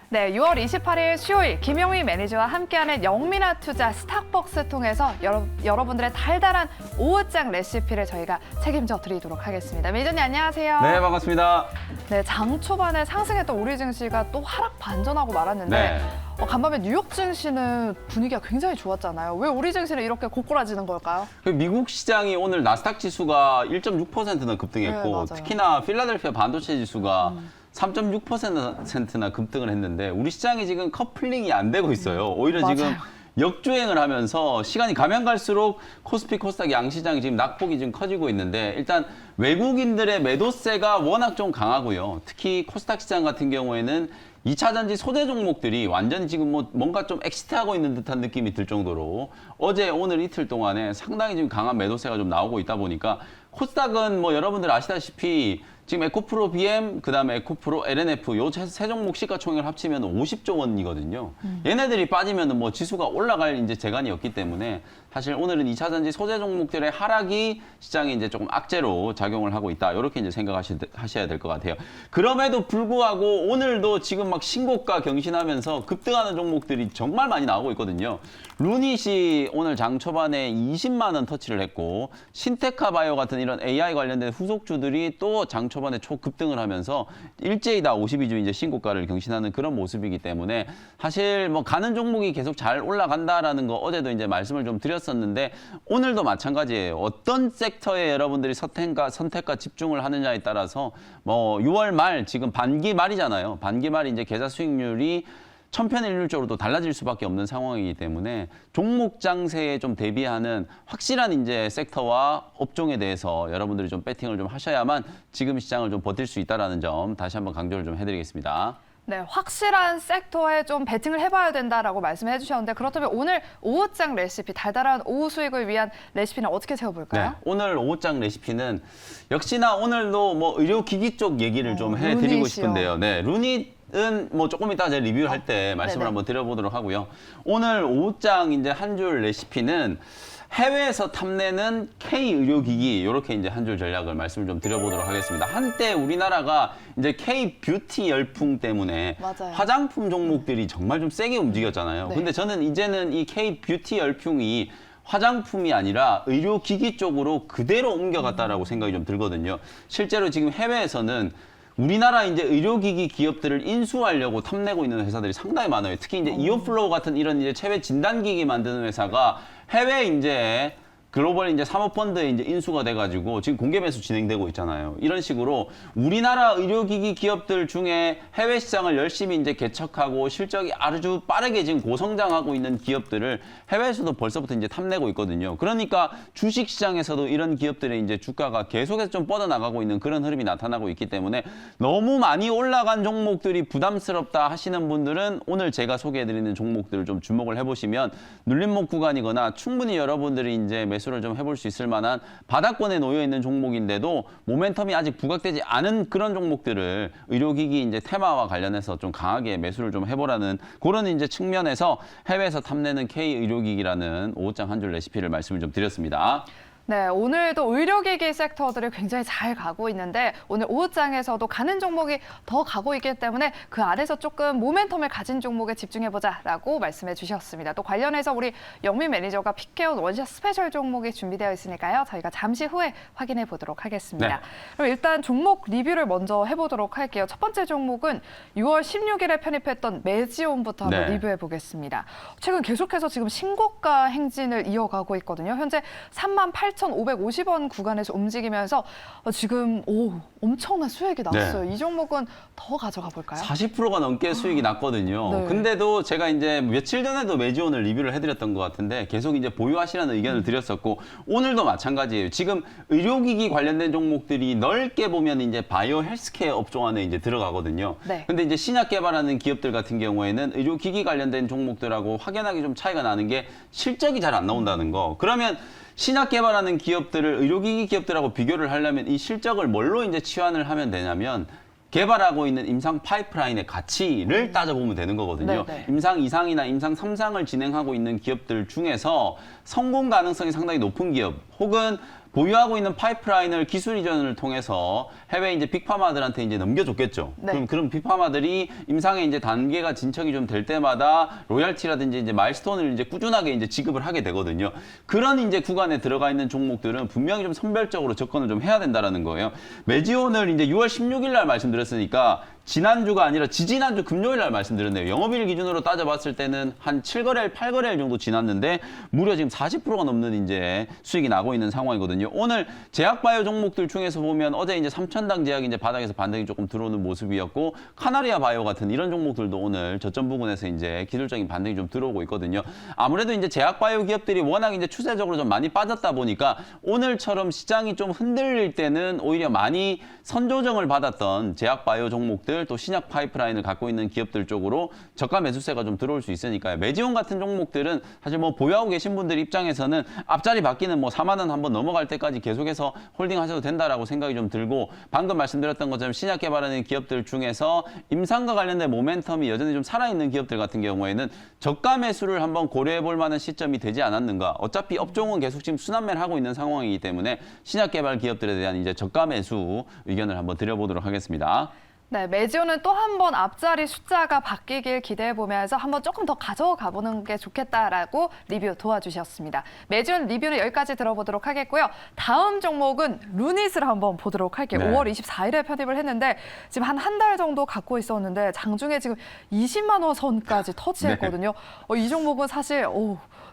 네, 6월 28일 수요일 김용희 매니저와 함께하는 영민한 투자 스탁벅스 통해서 여러분들의 달달한 오후장 레시피를 저희가 책임져 드리도록 하겠습니다. 매니저님 안녕하세요. 네, 반갑습니다. 네, 장 초반에 상승했던 우리 증시가 또 하락 반전하고 말았는데 네. 간밤에 뉴욕 증시는 분위기가 굉장히 좋았잖아요. 왜 우리 증시는 이렇게 고꾸라지는 걸까요? 미국 시장이 오늘 나스닥 지수가 1.6%나 급등했고 네, 맞아요. 특히나 필라델피아 반도체 지수가 3.6%나 급등을 했는데 우리 시장이 지금 커플링이 안 되고 있어요. 오히려 맞아요. 지금 역주행을 하면서 시간이 가면 갈수록 코스피, 코스닥 양시장이 지금 낙폭이 지금 커지고 있는데 일단 외국인들의 매도세가 워낙 좀 강하고요. 특히 코스닥 시장 같은 경우에는 2차 전지 소재 종목들이 완전히 지금 뭔가 좀 엑시트하고 있는 듯한 느낌이 들 정도로 어제 오늘 이틀 동안에 상당히 지금 강한 매도세가 좀 나오고 있다 보니까 코스닥은 여러분들 아시다시피 지금 에코프로 BM, 그다음에 에코프로 LNF 요 세 종목 시가총액을 합치면 50조 원이거든요. 얘네들이 빠지면 지수가 올라갈 이제 재간이 없기 때문에 사실 오늘은 2차 전지 소재 종목들의 하락이 시장에 이제 조금 악재로 작용을 하고 있다. 이렇게 이제 생각하셔야 될 것 같아요. 그럼에도 불구하고 오늘도 지금 막 신고가 경신하면서 급등하는 종목들이 정말 많이 나오고 있거든요. 루닛이 오늘 장 초반에 20만 원 터치를 했고 신테카 바이오 같은 이런 AI 관련된 후속주들이 또 장 초반에 초급등을 하면서 일제히 다 52주 이제 신고가를 경신하는 그런 모습이기 때문에 사실 가는 종목이 계속 잘 올라간다라는 거 어제도 이제 말씀을 좀 드렸었는데 오늘도 마찬가지예요. 어떤 섹터에 여러분들이 선택과 집중을 하느냐에 따라서 6월 말 지금 반기 말이잖아요. 반기 말 이제 계좌 수익률이 천편일률적으로도 달라질 수밖에 없는 상황이기 때문에 종목 장세에 좀 대비하는 확실한 이제 섹터와 업종에 대해서 여러분들이 좀 배팅을 좀 하셔야만 지금 시장을 좀 버틸 수 있다라는 점 다시 한번 강조를 좀 해드리겠습니다. 네, 확실한 섹터에 좀 베팅을 해봐야 된다라고 말씀해 주셨는데 그렇다면 오늘 오후장 레시피, 달달한 오후 수익을 위한 레시피는 어떻게 세워볼까요? 네, 오늘 오후장 레시피는 역시나 오늘도 의료기기 쪽 얘기를 좀 해드리고 루닛이요. 싶은데요. 네, 루닛은 조금 이따 제가 리뷰할 때 말씀을 네네. 한번 드려보도록 하고요. 오늘 오후장 이제 한 줄 레시피는 해외에서 탐내는 K 의료기기 이렇게 이제 한 줄 전략을 말씀을 좀 드려보도록 하겠습니다. 한때 우리나라가 이제 K 뷰티 열풍 때문에 맞아요. 화장품 종목들이 정말 좀 세게 움직였잖아요. 네. 근데 저는 이제는 이 K 뷰티 열풍이 화장품이 아니라 의료기기 쪽으로 그대로 옮겨갔다라고 생각이 좀 들거든요. 실제로 지금 해외에서는 우리나라 이제 의료기기 기업들을 인수하려고 탐내고 있는 회사들이 상당히 많아요. 특히 이제 이오플로우 같은 이런 이제 체외 진단기기 만드는 회사가 해외 이제 글로벌 이제 사모펀드에 이제 인수가 돼가지고 지금 공개 매수 진행되고 있잖아요. 이런 식으로 우리나라 의료기기 기업들 중에 해외 시장을 열심히 이제 개척하고 실적이 아주 빠르게 지금 고성장하고 있는 기업들을 해외에서도 벌써부터 이제 탐내고 있거든요. 그러니까 주식 시장에서도 이런 기업들의 이제 주가가 계속해서 좀 뻗어나가고 있는 그런 흐름이 나타나고 있기 때문에 너무 많이 올라간 종목들이 부담스럽다 하시는 분들은 오늘 제가 소개해드리는 종목들을 좀 주목을 해보시면 눌림목 구간이거나 충분히 여러분들이 이제 매수를 좀 해볼 수 있을 만한 바닥권에 놓여 있는 종목인데도 모멘텀이 아직 부각되지 않은 그런 종목들을 의료기기 이제 테마와 관련해서 좀 강하게 매수를 좀 해보라는 그런 이제 측면에서 해외에서 탐내는 K 의료기기라는 오후장 한 줄 레시피를 말씀을 좀 드렸습니다. 네, 오늘도 의료기기 섹터들이 굉장히 잘 가고 있는데 오늘 오후장에서도 가는 종목이 더 가고 있기 때문에 그 안에서 조금 모멘텀을 가진 종목에 집중해보자라고 말씀해 주셨습니다. 또 관련해서 우리 영민 매니저가 픽해온 원샷 스페셜 종목이 준비되어 있으니까요. 저희가 잠시 후에 확인해 보도록 하겠습니다. 네. 그럼 일단 종목 리뷰를 먼저 해보도록 할게요. 첫 번째 종목은 6월 16일에 편입했던 메지온부터 한번 네. 리뷰해 보겠습니다. 최근 계속해서 지금 신고가 행진을 이어가고 있거든요. 현재 38,550원 구간에서 움직이면서 지금 엄청난 수익이 났어요. 이 종목은 더 가져가 볼까요? 40%가 넘게 수익이 났거든요. 네. 근데도 제가 이제 며칠 전에도 메지온을 리뷰를 해드렸던 것 같은데 계속 이제 보유하시라는 의견을 드렸었고 오늘도 마찬가지예요. 지금 의료기기 관련된 종목들이 넓게 보면 이제 바이오 헬스케어 업종 안에 이제 들어가거든요. 네. 근데 이제 신약 개발하는 기업들 같은 경우에는 의료기기 관련된 종목들하고 확연하게 좀 차이가 나는 게 실적이 잘 안 나온다는 거. 그러면 신약 개발하는 기업들을 의료기기 기업들하고 비교를 하려면 이 실적을 뭘로 이제 치환을 하면 되냐면 개발하고 있는 임상 파이프라인의 가치를 따져보면 되는 거거든요. 네네. 임상 2상이나 임상 3상을 진행하고 있는 기업들 중에서 성공 가능성이 상당히 높은 기업 혹은 보유하고 있는 파이프라인을 기술 이전을 통해서 해외 이제 빅파마들한테 이제 넘겨줬겠죠. 네. 그럼 빅파마들이 임상의 이제 단계가 진척이 좀 될 때마다 로열티라든지 이제 마일스톤을 이제 꾸준하게 이제 지급을 하게 되거든요. 그런 이제 구간에 들어가 있는 종목들은 분명히 좀 선별적으로 접근을 좀 해야 된다라는 거예요. 매지온을 이제 6월 16일 날 말씀드렸으니까 지난주가 아니라 지지난주 금요일 날 말씀드렸네요. 영업일 기준으로 따져봤을 때는 한 7거래일, 8거래일 정도 지났는데 무려 지금 40%가 넘는 이제 수익이 나고 있는 상황이거든요. 오늘 제약바이오 종목들 중에서 보면 어제 이제 삼천당 제약이 이제 바닥에서 반등이 조금 들어오는 모습이었고 카나리아 바이오 같은 이런 종목들도 오늘 저점 부근에서 이제 기술적인 반등이 좀 들어오고 있거든요. 아무래도 이제 제약바이오 기업들이 워낙 이제 추세적으로 좀 많이 빠졌다 보니까 오늘처럼 시장이 좀 흔들릴 때는 오히려 많이 선조정을 받았던 제약바이오 종목들 또 신약 파이프라인을 갖고 있는 기업들 쪽으로 저가 매수세가 좀 들어올 수 있으니까요. 매지온 같은 종목들은 사실 뭐 보유하고 계신 분들 입장에서는 앞자리 바뀌는 뭐 4만 원 한번 넘어갈 때까지 계속해서 홀딩하셔도 된다라고 생각이 좀 들고 방금 말씀드렸던 것처럼 신약 개발하는 기업들 중에서 임상과 관련된 모멘텀이 여전히 좀 살아있는 기업들 같은 경우에는 저가 매수를 한번 고려해 볼 만한 시점이 되지 않았는가. 어차피 업종은 계속 지금 순환매를 하고 있는 상황이기 때문에 신약 개발 기업들에 대한 이제 저가 매수 의견을 한번 드려보도록 하겠습니다. 네, 매지오는 또 한 번 앞자리 숫자가 바뀌길 기대해보면서 한번 조금 더 가져가 보는 게 좋겠다라고 리뷰 도와주셨습니다. 매지온 리뷰는 여기까지 들어보도록 하겠고요. 다음 종목은 루닛을 한번 보도록 할게요. 네. 5월 24일에 편입을 했는데 지금 한 달 정도 갖고 있었는데 장중에 지금 20만 원 선까지 터치했거든요. 이 종목은 사실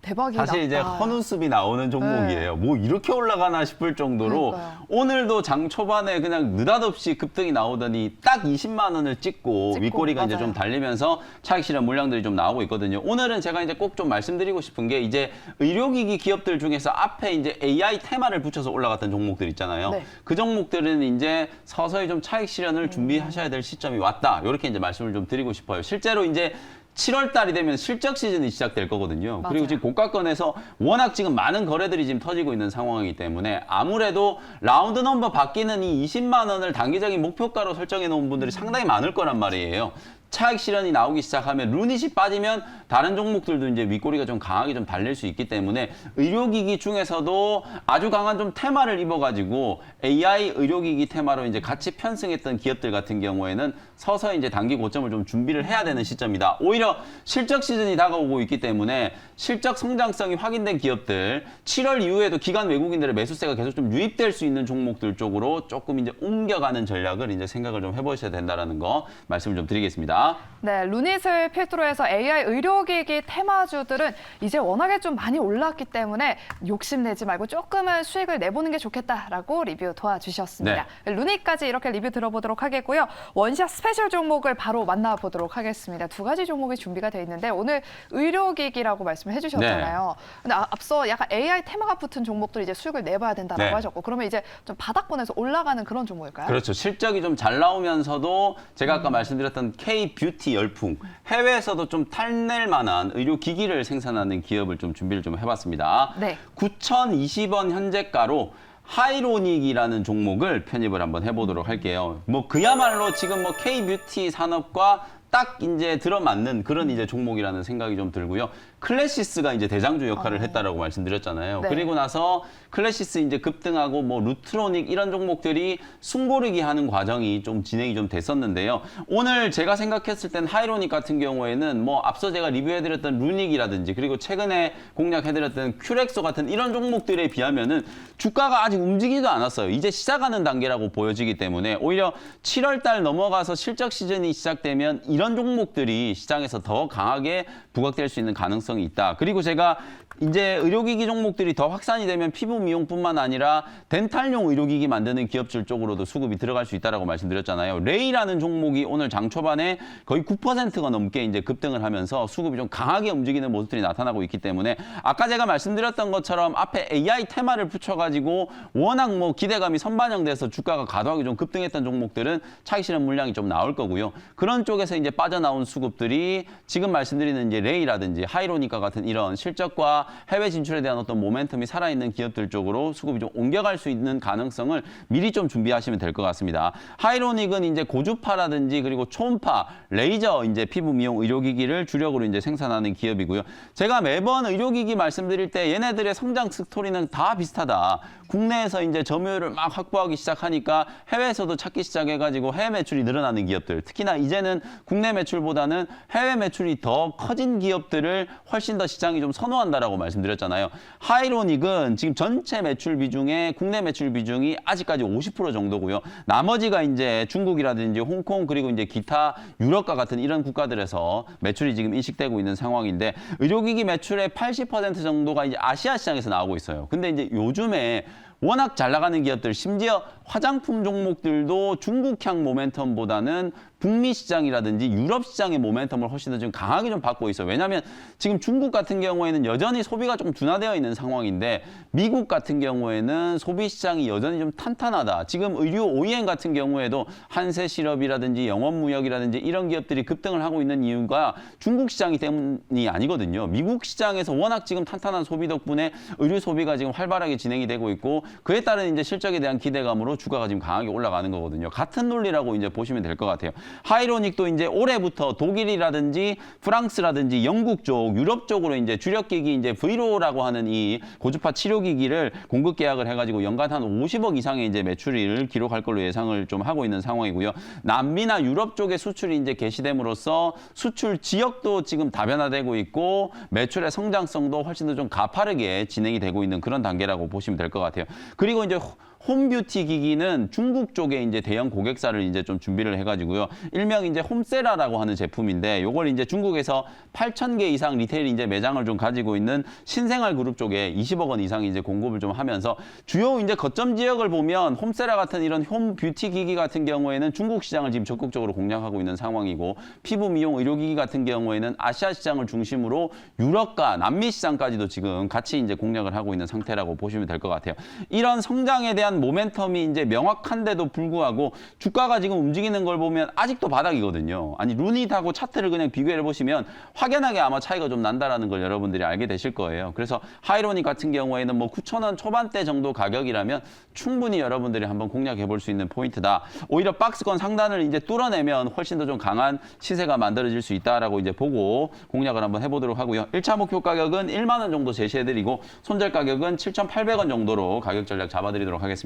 대박이 사실 이제 났다. 헌우습이 나오는 종목이에요. 뭐 이렇게 올라가나 싶을 정도로 그러니까요. 오늘도 장 초반에 그냥 느닷없이 급등이 나오더니 딱 20만 원을 찍고 윗꼬리가 이제 맞아요. 좀 달리면서 차익 실현 물량들이 좀 나오고 있거든요. 오늘은 제가 이제 꼭 좀 말씀드리고 싶은 게 이제 의료기기 기업들 중에서 앞에 이제 AI 테마를 붙여서 올라갔던 종목들 있잖아요. 네. 그 종목들은 이제 서서히 좀 차익 실현을 준비하셔야 될 시점이 왔다. 이렇게 이제 말씀을 좀 드리고 싶어요. 실제로 이제 7월 달이 되면 실적 시즌이 시작될 거거든요. 맞아요. 그리고 지금 고가권에서 워낙 지금 많은 거래들이 지금 터지고 있는 상황이기 때문에 아무래도 라운드 넘버 바뀌는 이 20만 원을 단기적인 목표가로 설정해 놓은 분들이 상당히 많을 거란 말이에요. 차익 실현이 나오기 시작하면 루닛이 빠지면 다른 종목들도 이제 윗꼬리가 좀 강하게 좀 달릴 수 있기 때문에 의료기기 중에서도 아주 강한 좀 테마를 입어가지고 AI 의료기기 테마로 이제 같이 편승했던 기업들 같은 경우에는 서서히 이제 단기 고점을 좀 준비를 해야 되는 시점이다. 오히려 실적 시즌이 다가오고 있기 때문에 실적 성장성이 확인된 기업들 7월 이후에도 기관 외국인들의 매수세가 계속 좀 유입될 수 있는 종목들 쪽으로 조금 이제 옮겨가는 전략을 이제 생각을 좀 해보셔야 된다라는 거 말씀을 좀 드리겠습니다. 네, 루닛을 필두로 해서 AI 의료기기 테마주들은 이제 워낙에 좀 많이 올랐기 때문에 욕심내지 말고 조금은 수익을 내보는 게 좋겠다라고 리뷰 도와주셨습니다. 루닛까지 이렇게 리뷰 들어보도록 하겠고요. 원샷 스페셜 종목을 바로 만나보도록 하겠습니다. 두 가지 종목이 준비가 돼 있는데 오늘 의료기기라고 말씀을 해주셨잖아요. 근데 앞서 약간 AI 테마가 붙은 종목들 이제 수익을 내봐야 된다라고 네. 하셨고 그러면 이제 좀 바닥권에서 올라가는 그런 종목일까요? 그렇죠. 실적이 좀 잘 나오면서도 제가 아까 말씀드렸던 K-뷰티 열풍, 해외에서도 좀 탈낼 만한 의료기기를 생산하는 기업을 좀 준비를 좀 해봤습니다. 네. 9,020원 현재가로 하이로닉이라는 종목을 편입을 한번 해보도록 할게요. 뭐 그야말로 지금 뭐 K-뷰티 산업과 딱 이제 들어맞는 그런 이제 종목이라는 생각이 좀 들고요. 클래시스가 이제 대장주 역할을 했다라고 말씀드렸잖아요. 네. 그리고 나서 클래시스 이제 급등하고 뭐 루트로닉 이런 종목들이 숨고르기 하는 과정이 좀 진행이 좀 됐었는데요. 오늘 제가 생각했을 땐 하이로닉 같은 경우에는 뭐 앞서 제가 리뷰해드렸던 루닉이라든지 그리고 최근에 공략해드렸던 큐렉소 같은 이런 종목들에 비하면은 주가가 아직 움직이지도 않았어요. 이제 시작하는 단계라고 보여지기 때문에 오히려 7월 달 넘어가서 실적 시즌이 시작되면 이런 종목들이 시장에서 더 강하게 부각될 수 있는 가능성이 있다. 그리고 제가 이제 의료기기 종목들이 더 확산이 되면 피부 미용뿐만 아니라 덴탈용 의료기기 만드는 기업들 쪽으로도 수급이 들어갈 수 있다라고 말씀드렸잖아요. 레이라는 종목이 오늘 장 초반에 거의 9%가 넘게 이제 급등을 하면서 수급이 좀 강하게 움직이는 모습들이 나타나고 있기 때문에 아까 제가 말씀드렸던 것처럼 앞에 AI 테마를 붙여가지고 워낙 뭐 기대감이 선반영돼서 주가가 과도하게 좀 급등했던 종목들은 차익 실현 물량이 좀 나올 거고요. 그런 쪽에서 이제 빠져나온 수급들이 지금 말씀드리는 이제 레이라든지 하이로니카 같은 이런 실적과 해외 진출에 대한 어떤 모멘텀이 살아있는 기업들 쪽으로 수급이 좀 옮겨갈 수 있는 가능성을 미리 좀 준비하시면 될 것 같습니다. 하이로닉은 이제 고주파라든지 그리고 초음파, 레이저 이제 피부 미용 의료기기를 주력으로 이제 생산하는 기업이고요. 제가 매번 의료기기 말씀드릴 때 얘네들의 성장 스토리는 다 비슷하다. 국내에서 이제 점유율을 막 확보하기 시작하니까 해외에서도 찾기 시작해가지고 해외 매출이 늘어나는 기업들, 특히나 이제는 국내 매출보다는 해외 매출이 더 커진 기업들을 훨씬 더 시장이 좀 선호한다라고 말씀드렸잖아요. 하이로닉은 지금 전체 매출 비중에 국내 매출 비중이 아직까지 50% 정도고요. 나머지가 이제 중국이라든지 홍콩 그리고 이제 기타 유럽과 같은 이런 국가들에서 매출이 지금 인식되고 있는 상황인데 의료기기 매출의 80% 정도가 이제 아시아 시장에서 나오고 있어요. 근데 이제 요즘에 워낙 잘 나가는 기업들, 심지어 화장품 종목들도 중국향 모멘텀보다는 북미 시장이라든지 유럽 시장의 모멘텀을 훨씬 더 좀 강하게 좀 받고 있어요. 왜냐하면 지금 중국 같은 경우에는 여전히 소비가 좀 둔화되어 있는 상황인데 미국 같은 경우에는 소비 시장이 여전히 좀 탄탄하다. 지금 의류 OEM 같은 경우에도 한세실업이라든지 영업무역이라든지 이런 기업들이 급등을 하고 있는 이유가 중국 시장이 때문이 아니거든요. 미국 시장에서 워낙 지금 탄탄한 소비 덕분에 의류 소비가 지금 활발하게 진행이 되고 있고 그에 따른 이제 실적에 대한 기대감으로 주가가 지금 강하게 올라가는 거거든요. 같은 논리라고 이제 보시면 될 것 같아요. 하이로닉도 이제 올해부터 독일이라든지 프랑스라든지 영국 쪽, 유럽 쪽으로 이제 주력기기 이제 브이로라고 하는 이 고주파 치료기기를 공급 계약을 해가지고 연간 한 50억 이상의 이제 매출을 기록할 걸로 예상을 좀 하고 있는 상황이고요. 남미나 유럽 쪽에 수출이 이제 개시됨으로써 수출 지역도 지금 다변화되고 있고 매출의 성장성도 훨씬 더 좀 가파르게 진행이 되고 있는 그런 단계라고 보시면 될 것 같아요. 그리고 이제 홈뷰티 기기는 중국 쪽에 이제 대형 고객사를 이제 좀 준비를 해가지고요. 일명 이제 홈세라라고 하는 제품인데 요걸 이제 중국에서 8,000개 이상 리테일 이제 매장을 좀 가지고 있는 신생활 그룹 쪽에 20억 원 이상 이제 공급을 좀 하면서 주요 이제 거점 지역을 보면 홈세라 같은 이런 홈뷰티 기기 같은 경우에는 중국 시장을 지금 적극적으로 공략하고 있는 상황이고 피부 미용 의료기기 같은 경우에는 아시아 시장을 중심으로 유럽과 남미 시장까지도 지금 같이 이제 공략을 하고 있는 상태라고 보시면 될 것 같아요. 이런 성장에 대한 모멘텀이 이제 명확한데도 불구하고 주가가 지금 움직이는 걸 보면 아직도 바닥이거든요. 아니 루닛하고 차트를 그냥 비교해 보시면 확연하게 아마 차이가 좀 난다라는 걸 여러분들이 알게 되실 거예요. 그래서 하이로닉 같은 경우에는 뭐 9,000원 초반대 정도 가격이라면 충분히 여러분들이 한번 공략해 볼 수 있는 포인트다. 오히려 박스권 상단을 이제 뚫어내면 훨씬 더 좀 강한 시세가 만들어질 수 있다라고 이제 보고 공략을 한번 해보도록 하고요. 1차 목표 가격은 1만 원 정도 제시해드리고 손절 가격은 7,800원 정도로 가격 전략 잡아드리도록 하겠습니다.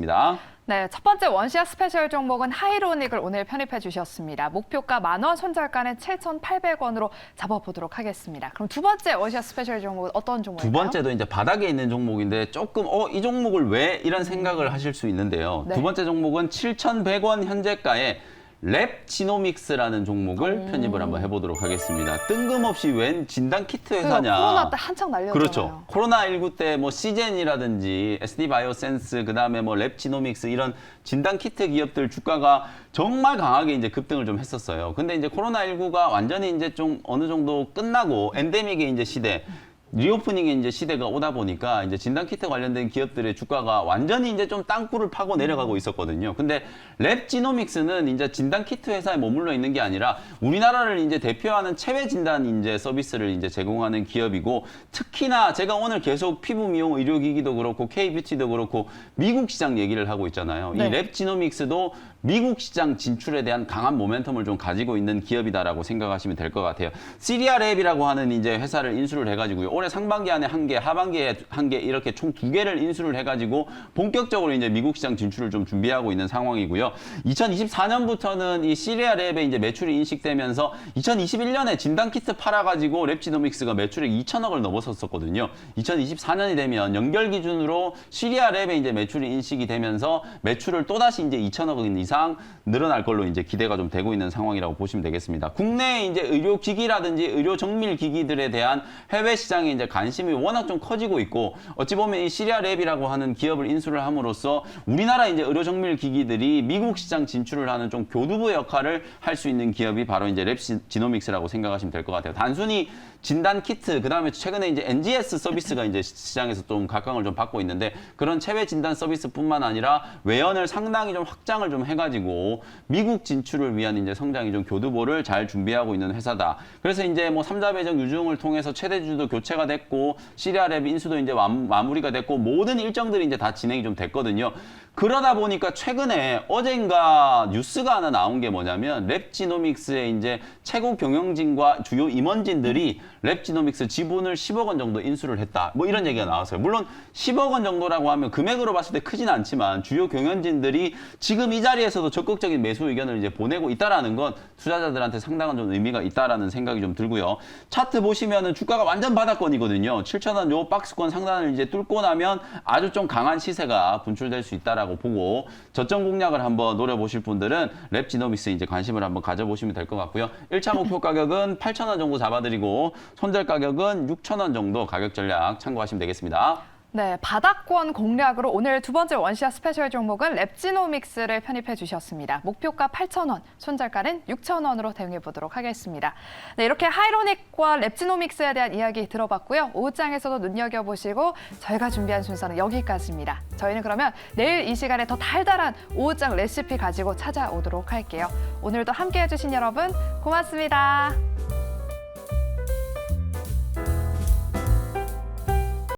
네, 첫 번째 원시아 스페셜 종목은 하이로닉을 오늘 편입해 주셨습니다. 목표가 10,000원, 손절가는 7,800원으로 잡아보도록 하겠습니다. 그럼 두 번째 원시아 스페셜 종목은 어떤 종목일까요? 두 번째도 이제 바닥에 있는 종목인데 조금 이 종목을 왜 이런 생각을 하실 수 있는데요. 네. 두 번째 종목은 7,100원 현재가에 랩지노믹스라는 종목을 편입을 한번 해보도록 하겠습니다. 뜬금없이 웬 진단 키트 회사냐. 코로나 때 한창 날렸잖아요. 그렇죠. 코로나19 때 뭐 시젠이라든지 SD바이오센스 그다음에 뭐 랩지노믹스 이런 진단 키트 기업들 주가가 정말 강하게 이제 급등을 좀 했었어요. 근데 이제 코로나19가 완전히 이제 좀 어느 정도 끝나고 엔데믹의 이제 시대 리오프닝의 이제 시대가 오다 보니까 이제 진단키트 관련된 기업들의 주가가 완전히 이제 좀 땅굴을 파고 내려가고 있었거든요. 근데 랩지노믹스는 이제 진단키트 회사에 머물러 있는 게 아니라 우리나라를 이제 대표하는 체외 진단 이제 서비스를 이제 제공하는 기업이고 특히나 제가 오늘 계속 피부 미용 의료기기도 그렇고 K뷰티도 그렇고 미국 시장 얘기를 하고 있잖아요. 네. 이 랩지노믹스도 미국 시장 진출에 대한 강한 모멘텀을 좀 가지고 있는 기업이다라고 생각하시면 될 것 같아요. 시리아랩이라고 하는 이제 회사를 인수를 해가지고요. 올해 상반기 안에 1개, 하반기에 1개 이렇게 총 2개를 인수를 해가지고 본격적으로 이제 미국 시장 진출을 좀 준비하고 있는 상황이고요. 2024년부터는 이 시리아랩의 이제 매출이 인식되면서 2021년에 진단키트 팔아가지고 랩지노믹스가 매출액 2천억을 넘어섰었거든요. 2024년이 되면 연결 기준으로 시리아랩의 이제 매출이 인식이 되면서 매출을 또다시 이제 2천억 원 이상 늘어날 걸로 이제 기대가 좀 되고 있는 상황이라고 보시면 되겠습니다. 국내 이제 의료기기라든지 의료 정밀 기기들에 대한 해외 시장에 이제 관심이 워낙 좀 커지고 있고 어찌 보면 이 시리아랩이라고 하는 기업을 인수를 함으로써 우리나라 이제 의료 정밀 기기들이 미국 시장 진출을 하는 좀 교두보 역할을 할 수 있는 기업이 바로 이제 랩지노믹스라고 생각하시면 될 것 같아요. 단순히 진단 키트, 그다음에 최근에 이제 NGS 서비스가 이제 시장에서 좀 각광을 좀 받고 있는데 그런 체외 진단 서비스뿐만 아니라 외연을 상당히 좀 확장을 좀 해가 해가지고 미국 진출을 위한 이제 성장 이전 교두보를 잘 준비하고 있는 회사다. 그래서 이제 뭐 3자 배정 유중을 통해서 최대주주도 교체가 됐고 CRF 인수도 이제 마무리가 됐고 모든 일정들이 이제 다 진행이 좀 됐거든요. 그러다 보니까 최근에 어젠가 뉴스가 하나 나온 게 뭐냐면 랩지노믹스의 이제 최고 경영진과 주요 임원진들이 랩지노믹스 지분을 10억 원 정도 인수를 했다. 뭐 이런 얘기가 나왔어요. 물론 10억 원 정도라고 하면 금액으로 봤을 때 크진 않지만 주요 경영진들이 지금 이 자리에서도 적극적인 매수 의견을 이제 보내고 있다라는 건 투자자들한테 상당한 좀 의미가 있다라는 생각이 좀 들고요. 차트 보시면은 주가가 완전 바닥권이거든요. 7,000원 요 박스권 상단을 이제 뚫고 나면 아주 좀 강한 시세가 분출될 수 있다라고 보고 저점 공략을 한번 노려보실 분들은 랩지노믹스 이제 관심을 한번 가져보시면 될 것 같고요. 1차 목표 가격은 8,000원 정도 잡아드리고 손절 가격은 6,000원 정도 가격 전략 참고하시면 되겠습니다. 네, 바닥권 공략으로 오늘 두 번째 원시아 스페셜 종목은 랩지노믹스를 편입해 주셨습니다. 목표가 8,000원, 손절가는 6,000원으로 대응해 보도록 하겠습니다. 네, 이렇게 하이로닉과 랩지노믹스에 대한 이야기 들어봤고요. 오후장에서도 눈여겨보시고 저희가 준비한 순서는 여기까지입니다. 저희는 그러면 내일 이 시간에 더 달달한 오후장 레시피 가지고 찾아오도록 할게요. 오늘도 함께해 주신 여러분 고맙습니다.